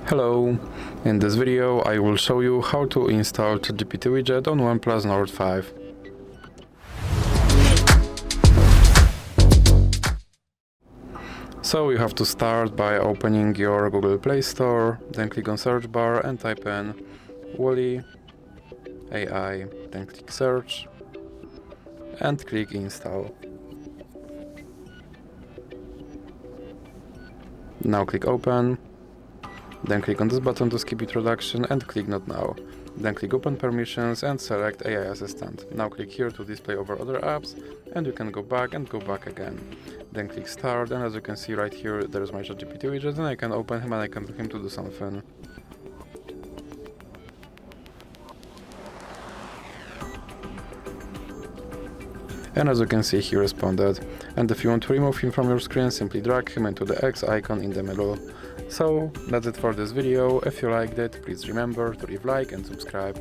Hello! In this video I will show you how to install ChatGPT Widget on OnePlus Nord 5. So you have to start by opening your Google Play Store, then click on search bar and type in Wally AI, then click search and click install. Now click open. Then click on this button to skip introduction and click not now. Then click open permissions and select AI assistant. Now click here to display over other apps and you can go back and go back again. Then click start and as you can see right here there is my ChatGPT widget and I can open him and I can tell him to do something. And as you can see he responded. And if you want to remove him from your screen, simply drag him into the X icon in the middle. So that's it for this video. If you liked it, please remember to leave a like and subscribe.